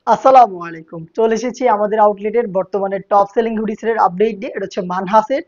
আসসালামু আলাইকুম। চলে এসেছি আমাদের আউটলেটের বর্তমানে টপ সেলিং হুডি সেটের আপডেট দিয়ে। এটা হচ্ছে মানহা সেট,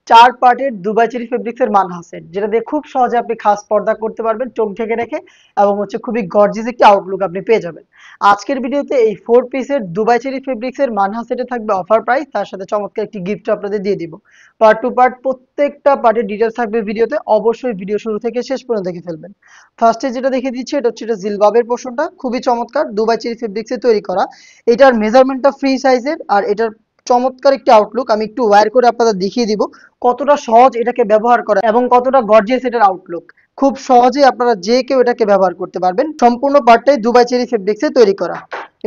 4 পার্টের দুবাই চেরি ফেব্রিক্স এর মানহা সেট, যেটা দিয়ে খুব সহজে আপনি খাস পর্দা করতে পারবেন চোখ ঢেকে রেখে, এবং হচ্ছে খুবই গর্জিয়াস একটি আউটলুক আপনি পেয়ে যাবেন। আজকের ভিডিওতে এই 4 পিসের দুবাই চেরি ফেব্রিক্স এর মানহা সেটে থাকবে অফার প্রাইস, তার সাথে চমৎকার একটি গিফট আপনাদের দিয়ে দিব। পার্ট টু পার্ট প্রত্যেকটা পার্টের ডিটেলস থাকবে ভিডিওতে, অবশ্যই ভিডিও শুরু থেকে শেষ পর্যন্ত দেখে ফেলবেন। ফার্স্টে যেটা দেখিয়ে দিচ্ছি, এটা হচ্ছে এটা জিলবাবের পোর্শনটা, খুবই চমৎকার দুবাই চেরি ফেব্রিক্স এ তৈরি করা। এটার মেজারমেন্টটা ফ্রি সাইজের, আর এটার চমৎকার একটি আউটলুক আমি একটু ওয়্যার করে আপনাদের দেখিয়ে দিব কতটা সহজ এটাকে ব্যবহার করা এবং কতটা গর্জিয়াস এটার আউটলুক। খুব সহজেই আপনারা যে কেউ এটাকে ব্যবহার করতে পারবেন। সম্পূর্ণ পার্টটাই দুবাই চেরি ফেব্রিক্স এ তৈরি করা।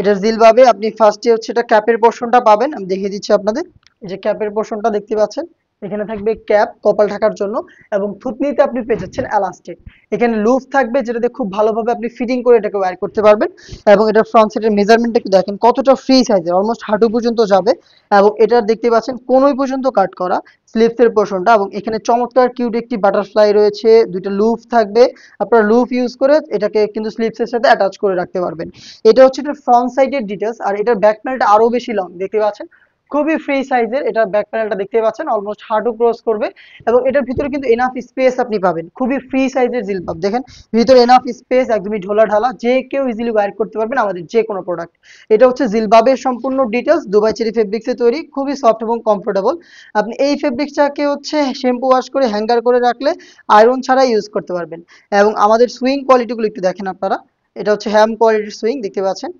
এটার জিলবাবে আপনি ফার্স্টে হচ্ছে এটা ক্যাপের পোর্শনটা পাবেন, আমি দেখিয়ে দিচ্ছি আপনাদের। এই যে ক্যাপের পোর্শনটা দেখতে পাচ্ছেন, এখানে থাকবে ক্যাপ কপাল ঢাকার জন্য, এবং থুতনিতে আপনি পেয়ে যাচ্ছেন এলাস্টিক। এখানে লুফ থাকবে, যেটাতে খুব ভালোভাবে আপনি ফিটিং করে এটাকে ওয়্যার করতে পারবেন। এবং এটার ফ্রন্ট সাইডের মেজারমেন্টটা একটু দেখেন কতটা ফ্রি সাইজের, অলমোস্ট হাঁটু পর্যন্ত যাবে। এবং এটার দেখতে পাচ্ছেন কোনই পর্যন্ত কাট করা স্লিভসের পোর্শনটা, এবং এখানে চমৎকার কিউট একটি বাটারফ্লাই রয়েছে, দুইটা লুফ থাকবে। আপনারা লুফ ইউজ করে এটাকে কিন্তু স্লিভসের সাথে অ্যাটাচ করে রাখতে পারবেন। এটা হচ্ছে এটার ফ্রন্ট সাইডের ডিটেলস। আর এটার ব্যাক প্যানেলটা আরো বেশি লং দেখতে পাচ্ছেন, খুবই ফ্রি সাইজের। এটার ব্যাক প্যানেলটা দেখতে পাচ্ছেন অলমোস্ট হাঁটু ক্রস করবে, এবং এটার ভিতরে কিন্তু এনাফ স্পেস আপনি পাবেন। খুবই ফ্রি সাইজের জিলবাব দেখেন, ভিতরে এনাফ স্পেস, একদমই ঢোলা ঢালা, যে কেউ ইজিলি ওয়্যার করতে পারবেন আমাদের যে কোনো প্রোডাক্ট। এটা হচ্ছে জিলবাবের সম্পূর্ণ ডিটেলস, দুবাই চেরি ফেব্রিক্সে তৈরি, খুবই সফট এবং কমফোর্টেবল। আপনি এই ফেব্রিক্সটাকে হচ্ছে শ্যাম্পু ওয়াশ করে হ্যাঙ্গার করে রাখলে আয়রন ছাড়া ইউজ করতে পারবেন। এবং আমাদের সুইং কোয়ালিটিগুলো একটু দেখেন আপনারা। এটা হচ্ছে হ্যাম কোয়ালিটির সুইং দেখতে পাচ্ছেন,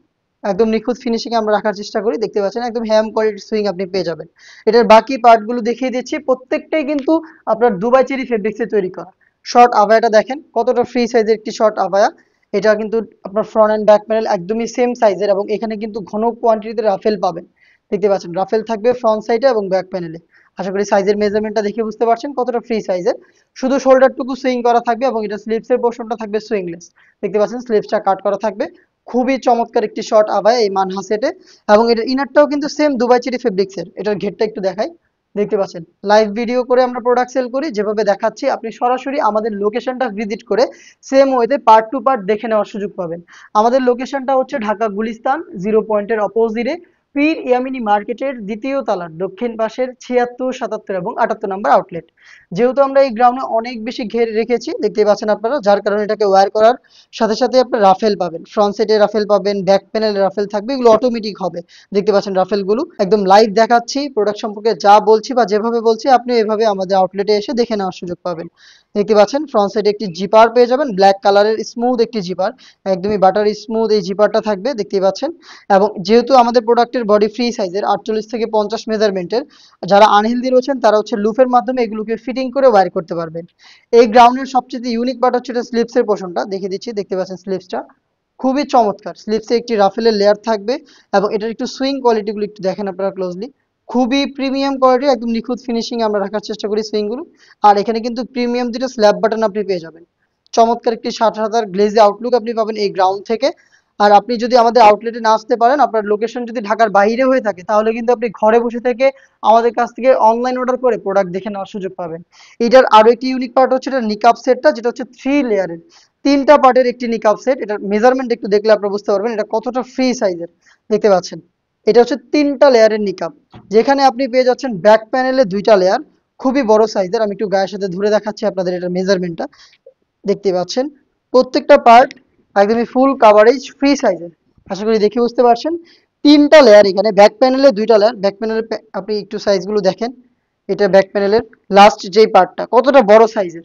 একদম নিখুঁত ফিনিশিং আমরা রাখার চেষ্টা করি, দেখতে পাচ্ছেন একদম হ্যাম কোয়ালিটির সুইং আপনি পেয়ে যাবেন। এটার বাকি পার্টগুলো দেখিয়ে দিচ্ছি, প্রত্যেকটাই কিন্তু আপনার দুবাই চেরি ফেব্রিক্সে তৈরি করা। শর্ট আভায়াটা দেখেন কতটা ফ্রি সাইজের একটি শর্ট আভায়া। এটা কিন্তু আপনার ফ্রন্ট এন্ড ব্যাক প্যানেল একদমই সেম সাইজের, এবং এখানে কিন্তু ঘন কোয়ান্টিটিতে রাফেল পাবেন। দেখতে পাচ্ছেন রাফেল থাকবে ফ্রন্ট সাইডে এবং ব্যাক প্যানেলে। আশা করি সাইজের মেজারমেন্টটা দেখে বুঝতে পারছেন কতটা ফ্রি সাইজের। শুধু শোল্ডারটুকু সুইং করা থাকবে, এবং এটা স্লিভসের পোর্শনটা থাকবে সুইংলেস। দেখতে পাচ্ছেন স্লিভসটা কাট করা থাকবে। খুবই চমৎকার একটি শর্ট আভায়া এই মানহা সেটে। এবং এটার ইনারটাও কিন্তু সেম দুবাই চেরি ফেব্রিক্সের। এটার ঘেরটা একটু দেখাই, দেখতে পাচ্ছেন লাইভ ভিডিও করে আমরা প্রোডাক্ট সেল করি, যেভাবে দেখাচ্ছি আপনি সরাসরি আমাদের লোকেশনটা ভিজিট করে সেম ওয়েতে পার্ট টু পার্ট দেখে নেওয়ার সুযোগ পাবেন। আমাদের লোকেশনটা হচ্ছে ঢাকা গুলিস্তান 0 পয়েন্টের অপোজিটে, পীর ইয়ামিনী মার্কেটের দ্বিতীয় তলার দক্ষিণ পাশের 76, 77 এবং 78 নম্বর আউটলেট। যেহেতু আমরা এই গ্রাউন্ডে অনেক বেশি ঘের রেখেছি দেখতে পাচ্ছেন আপনারা, যার কারণে এটাকে ওয়্যার করার সাথে সাথে আপনার রাফেল পাবেন, ফ্রন্ট সাইডে রাফেল পাবেন, ব্যাক প্যানেলে রাফেল থাকবে, এগুলো অটোমেটিক হবে। দেখতে পাচ্ছেন রাফেলগুলো একদম লাইভ দেখাচ্ছি, প্রোডাক্ট সম্পর্কে যা বলছি বা যেভাবে বলছি আপনি এভাবে আমাদের আউটলেটে এসে দেখে নেওয়ার সুযোগ পাবেন। দেখতে পাচ্ছেন ফ্রন্ট সাইডে একটি জিপার পেয়ে যাবেন, ব্ল্যাক কালারের স্মুথ একটি জিপার, একদমই বাটার স্মুথ এই জিপারটা থাকবে দেখতে পাচ্ছেন। এবং যেহেতু আমাদের প্রোডাক্টের বডি ফ্রি সাইজের 48 থেকে 50 মেজারমেন্টের, যারা আনহেলদি রয়েছেন তারা হচ্ছে লুফের মাধ্যমে এগুলোকে ফিটিং করে ওয়্যার করতে পারবেন। এই গ্রাউন্ডের সবচেয়ে ইউনিক পার্ট হচ্ছে এটা স্লিপসের পোর্শনটা, দেখিয়ে দিচ্ছি দেখতে পাচ্ছেন স্লিপসটা খুবই চমৎকার। স্লিপসে একটি রাফেলের লেয়ার থাকবে, এবং এটার একটু সুইং কোয়ালিটিগুলো একটু দেখেন আপনারা ক্লোজলি, খুবই প্রিমিয়াম কোয়ালিটি, একদম নিখুঁত ফিনিশিং আমরা রাখার চেষ্টা করি সুইংগুলো। আর এখানে কিন্তু প্রিমিয়াম দুটো স্ল্যাব বাটন আপনি পেয়ে যাবেন। চমৎকার একটি 60,000 গ্লেজি আউটলুক আপনি পাবেন এই গ্রাউন্ড থেকে। আর আপনি যদি আমাদের আউটলেটে না আসতে পারেন, আপনার লোকেশন যদি ঢাকার বাইরে হয়ে থাকে, তাহলে কিন্তু আপনি ঘরে বসে থেকে আমাদের কাছ থেকে অনলাইন অর্ডার করে প্রোডাক্ট দেখে নেওয়ার সুযোগ পাবেন। এটার আরো একটি ইউনিক পার্ট হচ্ছে এটা নিকাব সেটটা, যেটা হচ্ছে 3 লেয়ারের, 3টা পার্টের একটি নিকাব সেট। এটার মেজারমেন্ট একটু দেখলে আপনারা বুঝতে পারবেন এটা কতটা ফ্রি সাইজের। দেখতে পাচ্ছেন এটা হচ্ছে 3টা লেয়ারের নিকাব, যেখানে আপনি পেয়ে যাচ্ছেন ব্যাক প্যানেলে 2টা লেয়ার, খুবই বড় সাইজের। আমি একটু গায়ের সাথে ধরে দেখাচ্ছি আপনাদের এটার মেজারমেন্টটা, দেখতে পাচ্ছেন প্রত্যেকটা পার্ট একদমই ফুল কাভারেজ ফ্রি সাইজের। আশা করি দেখে বুঝতে পারছেন। 3টা লেয়ার, এখানে ব্যাক প্যানেলে 2টা লেয়ার, ব্যাক প্যানেলে আপনি একটু সাইজগুলো দেখেন। এটা ব্যাক প্যানেলের লাস্ট যেই পার্টটা কতটা বড় সাইজের।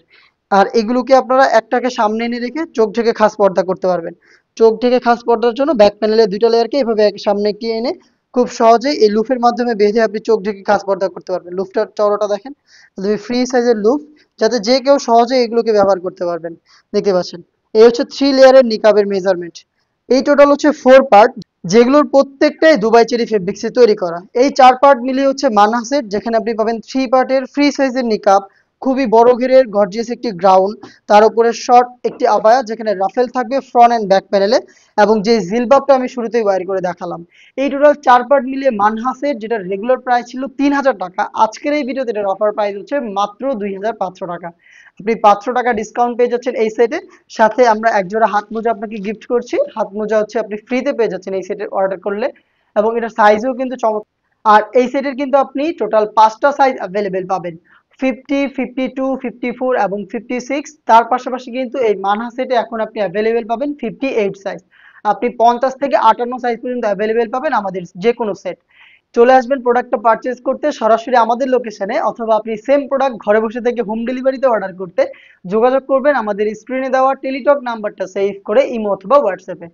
আর এগুলোকে আপনারা একটাকে সামনে এনে রেখে চোখ ঢেকে খাস পর্দা করতে পারবেন। চোখ ঢেকে খাস পর্দার জন্য ব্যাক প্যানেলের 2টা লেয়ারকে এভাবে সামনে এগিয়ে এনে খুব সহজেই এই লুফের মাধ্যমে বেঁধে আপনি চোখ ঢেকে খাস পর্দা করতে পারবেন। লুফটার চওড়াটা দেখেন, একদমই ফ্রি সাইজের লুফ, যাতে যে কেউ সহজে এগুলোকে ব্যবহার করতে পারবেন। দেখতে পাচ্ছেন এই হচ্ছে 3 লেয়ারের নিকাবের মেজারমেন্ট। এই টোটাল হচ্ছে 4 পার্ট, যেগুলোর প্রত্যেকটাই দুবাই চেরি ফেব্রিক্সে তৈরি করা। এই 4 পার্ট মিলিয়ে হচ্ছে মানহা সেট, যেখানে আপনি পাবেন 3 পার্টের ফ্রি সাইজের নিকাব, খুবই বড় ঘেরের গর্জিয়াস একটি গ্রাউন্ড, তার উপরে শর্ট একটি আবায়া যেখানে রাফেল থাকবে ফ্রন্ট এন্ড ব্যাক প্যানেলে, এবং যে জিলবাবটা আমি শুরুতেই ওয়্যার করে দেখালাম। এই টোটাল 4 পার্ট মিলিয়ে মানহাসের যেটা রেগুলার প্রাইস ছিল 3000 টাকা, আজকের এই ভিডিওতে এটার অফার প্রাইস হচ্ছে মাত্র 2500 টাকা। আপনি 500 টাকা ডিসকাউন্ট পেয়ে যাচ্ছেন এই সেটে, সাথে আমরা এক জোড়া হাত মোজা আপনাকে গিফট করছি। হাত মোজা হচ্ছে আপনি ফ্রিতে পেয়ে যাচ্ছেন এই সেটের অর্ডার করলে, এবং এটার সাইজও কিন্তু চমৎকার। আর এই সেটের কিন্তু আপনি টোটাল 5টা সাইজ অ্যাভেলেবেল পাবেন, 50, 52, 54 এবং 56। তার পাশাপাশি কিন্তু এই মানহা সেটে এখন আপনি অ্যাভেলেবেল পাবেন 58 সাইজ। আপনি 50 থেকে 58 সাইজ পর্যন্ত অ্যাভেলেবেল পাবেন আমাদের যে কোনো সেট। চলে আসবেন প্রোডাক্টটা পারচেজ করতে সরাসরি আমাদের লোকেশনে, অথবা আপনি সেম প্রোডাক্ট ঘরে বসে থেকে হোম ডেলিভারিতে অর্ডার করতে যোগাযোগ করবেন আমাদের স্ক্রিনে দেওয়া টেলিটক নাম্বারটা সেভ করে ইমো অথবা হোয়াটসঅ্যাপে।